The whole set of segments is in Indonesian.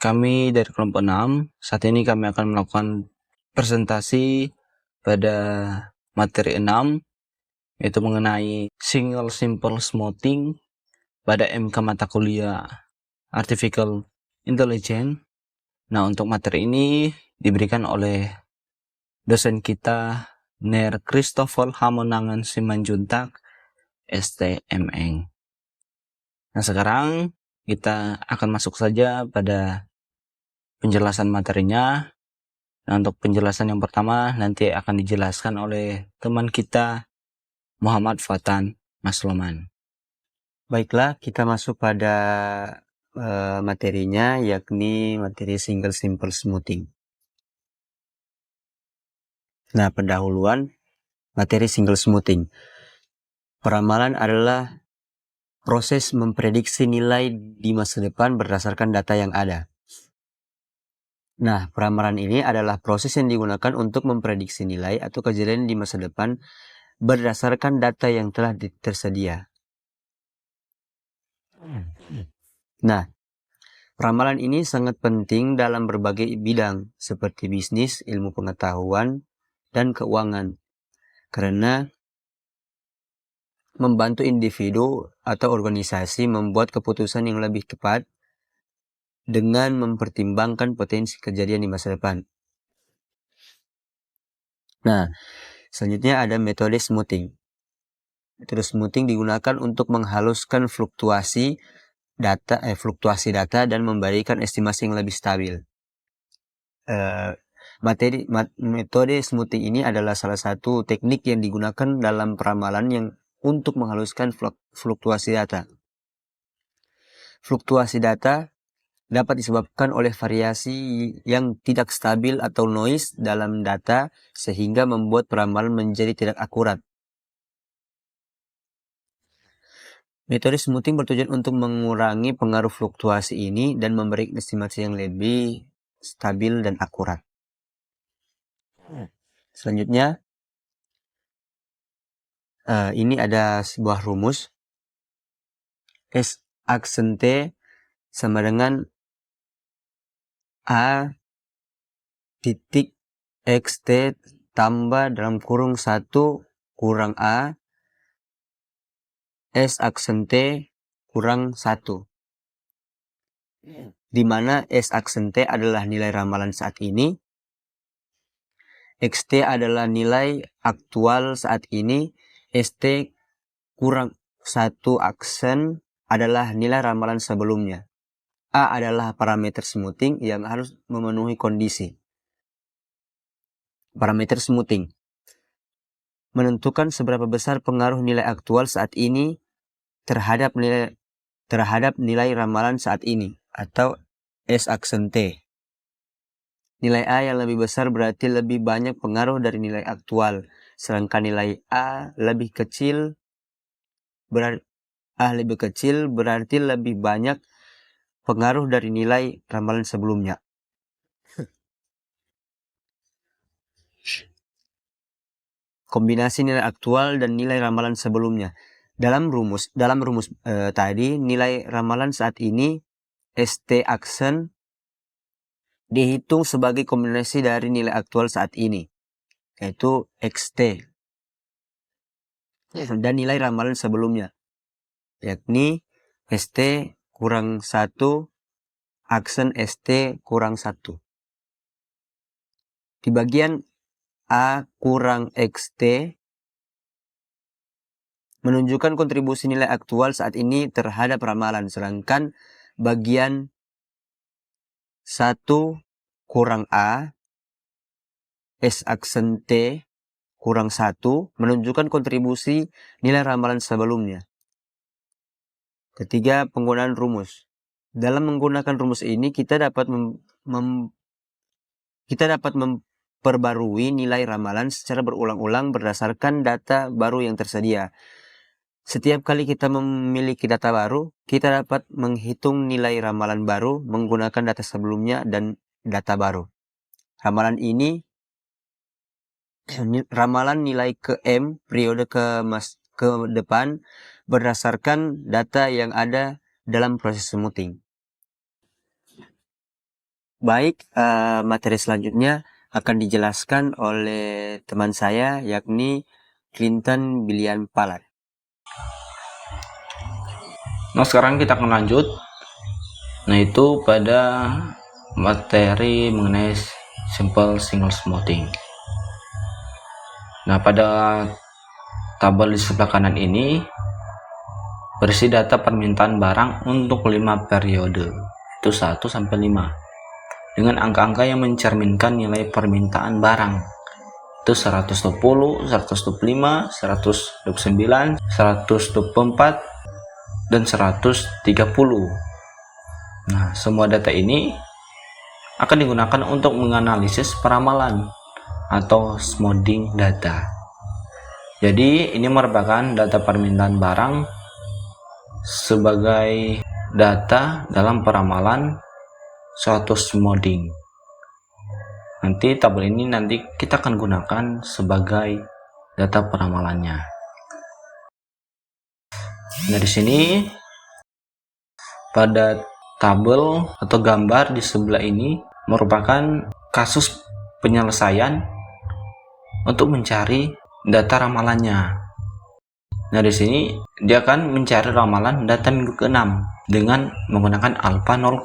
Kami dari kelompok 6, saat ini kami akan melakukan presentasi pada materi 6, yaitu mengenai Single Simple Smoothing pada MK mata kuliah Artificial Intelligence. Nah, untuk materi ini diberikan oleh dosen kita, Ner Christopher Hamonangan Simanjuntak, STMN. Nah, sekarang kita akan masuk saja pada penjelasan materinya. Nah, untuk penjelasan yang pertama nanti akan dijelaskan oleh teman kita Muhammad Fatan Masloman. Baiklah, kita masuk pada materinya, yakni materi Single Simple Smoothing. Nah, pendahuluan materi Single Smoothing. Peramalan adalah proses memprediksi nilai di masa depan berdasarkan data yang ada. Nah, peramalan ini adalah proses yang digunakan untuk memprediksi nilai atau kejadian di masa depan berdasarkan data yang telah tersedia. Nah, peramalan ini sangat penting dalam berbagai bidang seperti bisnis, ilmu pengetahuan, dan keuangan, karena membantu individu atau organisasi membuat keputusan yang lebih tepat dengan mempertimbangkan potensi kejadian di masa depan. Nah, selanjutnya ada metode smoothing. Metode smoothing digunakan untuk menghaluskan fluktuasi data dan memberikan estimasi yang lebih stabil. Metode smoothing ini adalah salah satu teknik yang digunakan dalam peramalan yang untuk menghaluskan fluktuasi data. Fluktuasi data dapat disebabkan oleh variasi yang tidak stabil atau noise dalam data sehingga membuat peramalan menjadi tidak akurat. Metode smoothing bertujuan untuk mengurangi pengaruh fluktuasi ini dan memberi estimasi yang lebih stabil dan akurat. Selanjutnya, ini ada sebuah rumus. S aksen T sama dengan A titik XT tambah dalam kurung 1 kurang A S aksen T kurang 1. Di mana S aksen T adalah nilai ramalan saat ini, XT adalah nilai aktual saat ini, ST kurang 1 aksen adalah nilai ramalan sebelumnya. A adalah parameter smoothing yang harus memenuhi kondisi. Parameter smoothing menentukan seberapa besar pengaruh nilai aktual saat ini terhadap nilai ramalan saat ini, atau S aksen T. Nilai A yang lebih besar berarti lebih banyak pengaruh dari nilai aktual, sedangkan nilai A lebih kecil berarti lebih banyak pengaruh dari nilai ramalan sebelumnya. Kombinasi nilai aktual dan nilai ramalan sebelumnya. Dalam rumus tadi, nilai ramalan saat ini ST aksen dihitung sebagai kombinasi dari nilai aktual saat ini, yaitu XT, dan nilai ramalan sebelumnya, yakni ST kurang 1 aksen ST kurang 1. Di bagian A kurang XT menunjukkan kontribusi nilai aktual saat ini terhadap ramalan, sedangkan bagian 1 kurang A S aksen T kurang 1 menunjukkan kontribusi nilai ramalan sebelumnya. Ketiga, penggunaan rumus. Dalam menggunakan rumus ini kita dapat memperbarui nilai ramalan secara berulang-ulang berdasarkan data baru yang tersedia. Setiap kali kita memiliki data baru, kita dapat menghitung nilai ramalan baru menggunakan data sebelumnya dan data baru. Ramalan nilai ke M periode ke depan berdasarkan data yang ada dalam proses smoothing. Baik, materi selanjutnya akan dijelaskan oleh teman saya yakni Clinton Bilian Palat. Nah, sekarang kita akan lanjut. Nah, itu pada materi mengenai simple single smoothing. Nah, pada tabel di sebelah kanan ini berisi data permintaan barang untuk 5 periode, itu 1 sampai 5, dengan angka-angka yang mencerminkan nilai permintaan barang, itu 120, 125, 129, 124, dan 130. Nah, semua data ini akan digunakan untuk menganalisis peramalan atau smoothing data. Jadi ini merupakan data permintaan barang sebagai data dalam peramalan suatu smoothing. Nanti tabel ini kita akan gunakan sebagai data peramalannya. Nah, di sini pada tabel atau gambar di sebelah ini merupakan kasus penyelesaian untuk mencari data ramalannya. Nah, di sini dia akan mencari ramalan data minggu ke-6 dengan menggunakan alfa 0,2.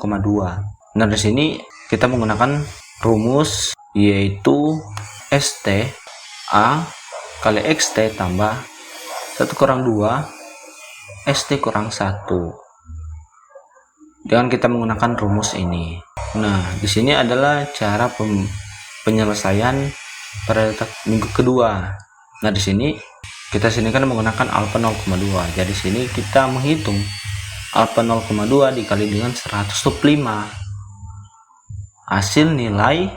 Nah, di sini kita menggunakan rumus yaitu ST A kali XT tambah 1 kurang 2 ST kurang 1. Dengan kita menggunakan rumus ini. Nah, di sini adalah cara penyelesaian pada data minggu kedua. Nah, di sini kita kan menggunakan alfa 0,2. Jadi sini kita menghitung alfa 0,2 dikali dengan 125. Hasil nilai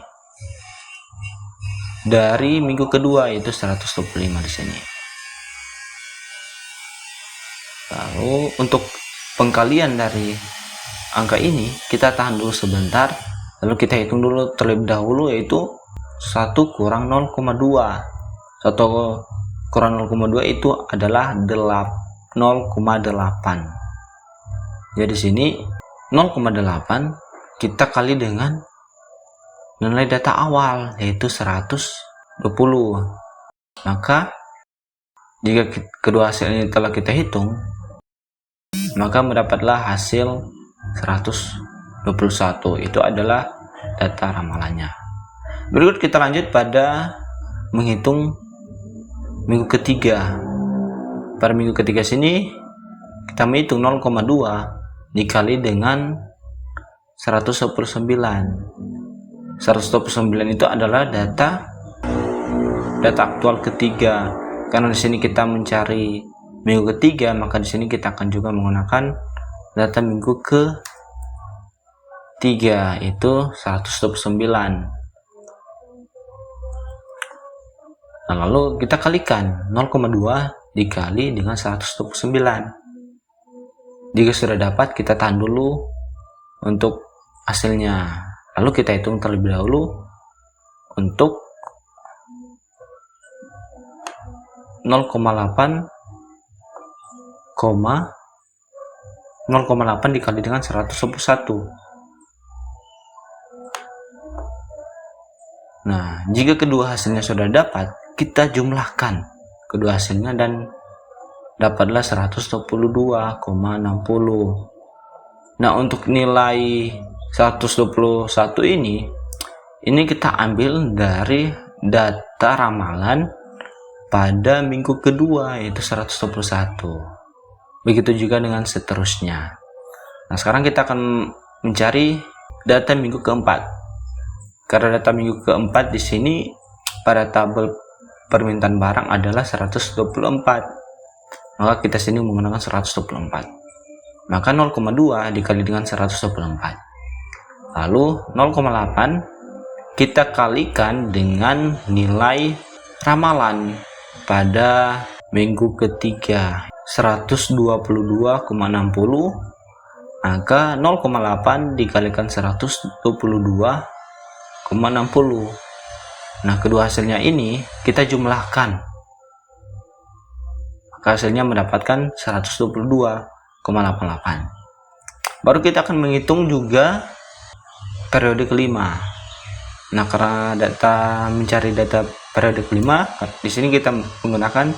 dari minggu kedua yaitu 125 di sini. Lalu untuk pengkalian dari angka ini kita tahan dulu sebentar, lalu kita hitung dulu terlebih dahulu yaitu 1 kurang 0,2. 1 kurang 0,2 itu adalah 0,8. Jadi sini 0,8 kita kali dengan nilai data awal yaitu 120. Maka jika kedua hasil ini telah kita hitung, maka mendapatlah hasil 121. Itu adalah data ramalannya. Berikut kita lanjut pada menghitung minggu ketiga. Pada minggu ketiga sini kita menghitung 0,2 dikali dengan 129. 129 itu adalah data aktual ketiga. Karena di sini kita mencari minggu ketiga, maka di sini kita akan juga menggunakan data minggu ke-3 itu 129. Nah, lalu kita kalikan 0,2 dikali dengan 129. Jika sudah dapat, kita tahan dulu untuk hasilnya. Lalu kita hitung terlebih dahulu untuk 0,8 dikali dengan 121. Nah, jika kedua hasilnya sudah dapat, kita jumlahkan kedua hasilnya dan dapatlah 122,60. Nah, untuk nilai 121 ini kita ambil dari data ramalan pada minggu kedua yaitu 121. Begitu juga dengan seterusnya. Nah, sekarang kita akan mencari data minggu keempat. Karena data minggu keempat di sini pada tabel permintaan barang adalah 124. Maka kita sini menggunakan 124. Maka 0,2 dikali dengan 124. Lalu 0,8 kita kalikan dengan nilai ramalan pada minggu ketiga 122,60. Maka 0,8 dikalikan 122,60. Nah, kedua hasilnya ini kita jumlahkan, maka hasilnya mendapatkan 122,88. Baru kita akan menghitung juga periode kelima. Nah, karena mencari data periode kelima, di sini kita menggunakan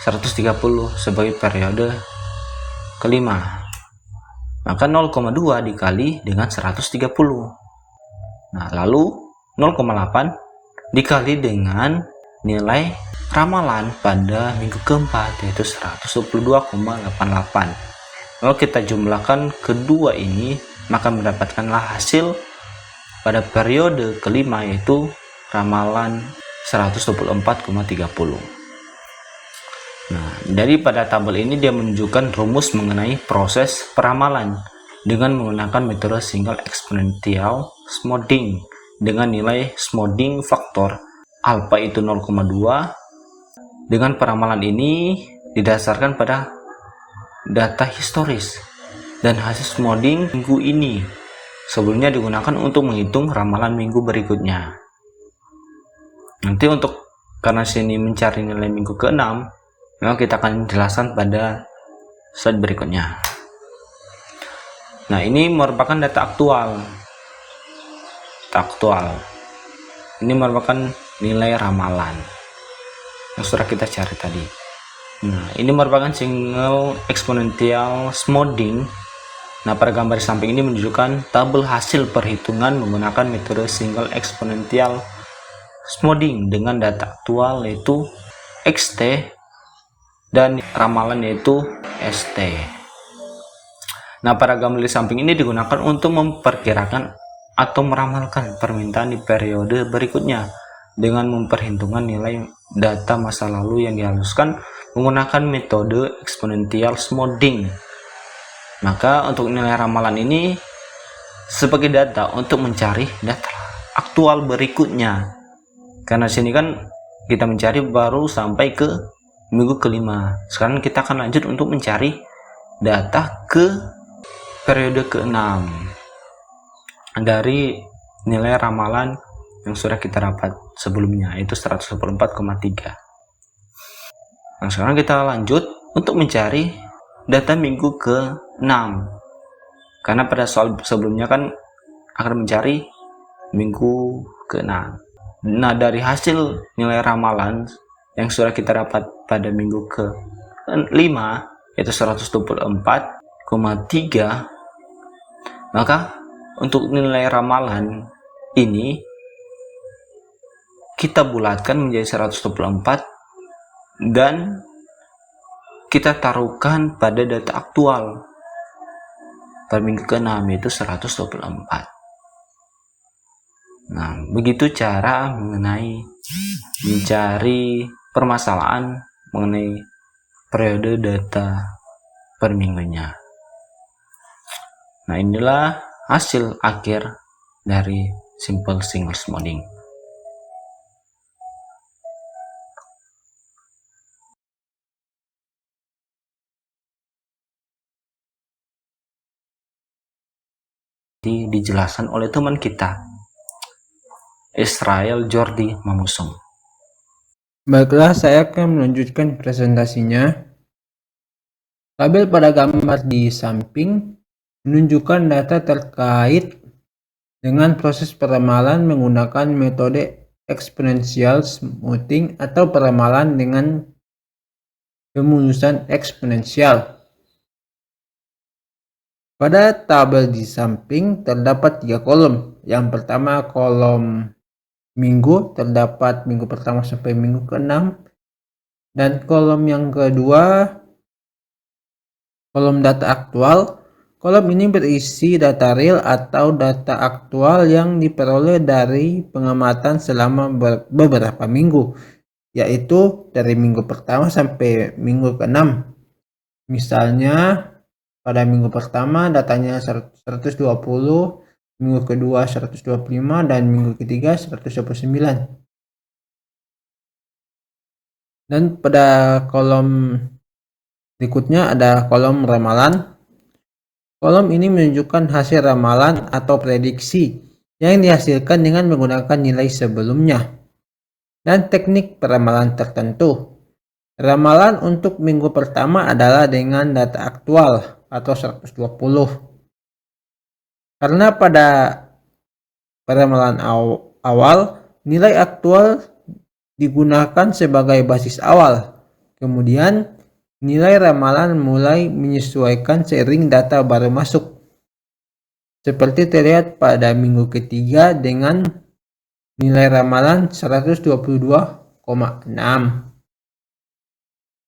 130 sebagai periode kelima. Maka 0,2 dikali dengan 130. Nah, lalu 0,8 dikali dengan nilai ramalan pada minggu keempat, yaitu 122,88. Kalau kita jumlahkan kedua ini, maka mendapatkanlah hasil pada periode kelima, yaitu ramalan 124,30. Nah, daripada tabel ini dia menunjukkan rumus mengenai proses peramalan dengan menggunakan metode single exponential smoothing dengan nilai smoothing faktor alpha itu 0,2. Dengan peramalan ini didasarkan pada data historis dan hasil smoothing minggu ini sebelumnya digunakan untuk menghitung ramalan minggu berikutnya. Nanti karena sini mencari nilai minggu ke-6, maka kita akan jelaskan pada slide berikutnya. Nah, ini merupakan data aktual. Ini merupakan nilai ramalan yang sudah kita cari tadi. Nah, ini merupakan single exponential smoothing. Nah, pada gambar samping ini menunjukkan tabel hasil perhitungan menggunakan metode single exponential smoothing dengan data aktual yaitu XT dan ramalan yaitu ST. Nah, pada gambar di samping ini digunakan untuk memperkirakan atau meramalkan permintaan di periode berikutnya dengan memperhitungkan nilai data masa lalu yang dihaluskan menggunakan metode exponential smoothing. Maka untuk nilai ramalan ini sebagai data untuk mencari data aktual berikutnya. Karena sini kan kita mencari baru sampai ke minggu kelima. Sekarang kita akan lanjut untuk mencari data ke periode ke-6 dari nilai ramalan yang sudah kita dapat sebelumnya, yaitu 124,3. Nah, sekarang kita lanjut untuk mencari data minggu ke-6, karena pada soal sebelumnya kan akan mencari minggu ke-6. Nah, dari hasil nilai ramalan yang sudah kita dapat pada minggu ke-5 yaitu 124,3, maka untuk nilai ramalan ini kita bulatkan menjadi 124 dan kita taruhkan pada data aktual pada minggu ke-6 yaitu 124. Nah, begitu cara mengenai mencari permasalahan mengenai periode data per minggunya. Nah, inilah hasil akhir dari simple single smoothing. Dijelaskan oleh teman kita Israel Jordi Mamusung. Baiklah, saya akan melanjutkan presentasinya. Tabel pada gambar di samping menunjukkan data terkait dengan proses peramalan menggunakan metode exponential smoothing atau peramalan dengan pemulusan eksponensial. Pada tabel di samping terdapat 3 kolom. Yang pertama kolom minggu, terdapat minggu pertama sampai minggu ke-6. Dan kolom yang kedua kolom data aktual. Kolom ini berisi data real atau data aktual yang diperoleh dari pengamatan selama beberapa minggu, yaitu dari minggu pertama sampai minggu ke-6. Misalnya pada minggu pertama datanya 120, minggu kedua 125, dan minggu ketiga 129. Dan pada kolom berikutnya ada kolom ramalan. Kolom ini menunjukkan hasil ramalan atau prediksi yang dihasilkan dengan menggunakan nilai sebelumnya dan teknik peramalan tertentu. Ramalan untuk minggu pertama adalah dengan data aktual atau 120. Karena pada peramalan awal, nilai aktual digunakan sebagai basis awal. Kemudian, nilai ramalan mulai menyesuaikan seiring data baru masuk. Seperti terlihat pada minggu ketiga dengan nilai ramalan 122,6.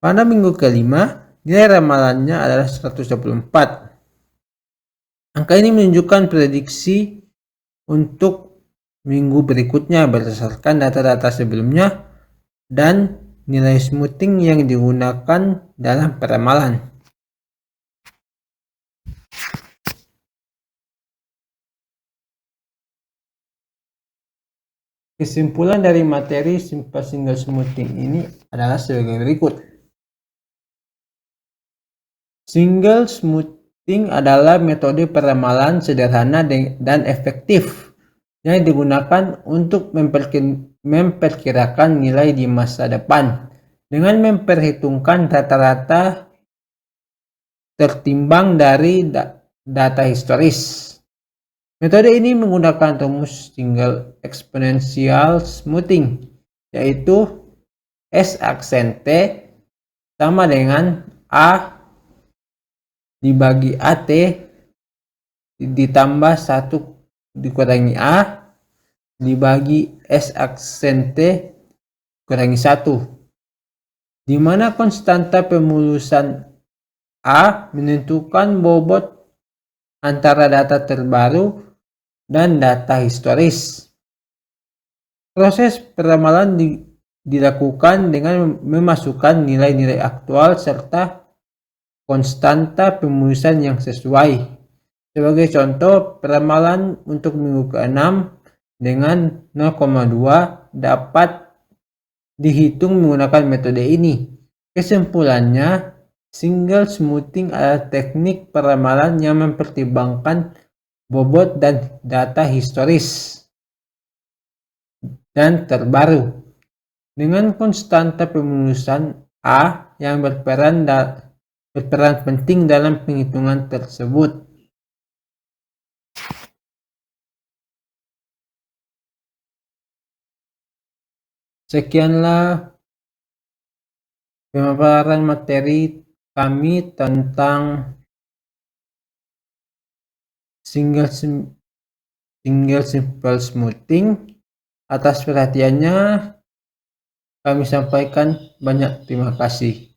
Pada minggu kelima, nilai ramalannya adalah 124. Angka ini menunjukkan prediksi untuk minggu berikutnya berdasarkan data-data sebelumnya dan nilai smoothing yang digunakan dalam peramalan. Kesimpulan dari materi simple single smoothing ini adalah sebagai berikut. Single smoothing adalah metode peramalan sederhana dan efektif yang digunakan untuk memperkirakan nilai di masa depan dengan memperhitungkan rata-rata tertimbang dari data historis. Metode ini menggunakan rumus single exponential smoothing, yaitu S aksen T sama dengan A dibagi AT ditambah 1 dikurangi A dibagi S aksen T kurangi 1, di mana konstanta pemulusan A menentukan bobot antara data terbaru dan data historis. Proses peramalan dilakukan dengan memasukkan nilai-nilai aktual serta konstanta pemulusan yang sesuai. Sebagai contoh, peramalan untuk minggu ke-6 dengan 0,2 dapat dihitung menggunakan metode ini. Kesimpulannya, single smoothing adalah teknik peramalan yang mempertimbangkan bobot dan data historis dan terbaru dengan konstanta pemulusan A yang berperan penting dalam penghitungan tersebut. Sekianlah pemaparan materi kami tentang single simple smoothing. Atas perhatiannya kami sampaikan banyak terima kasih.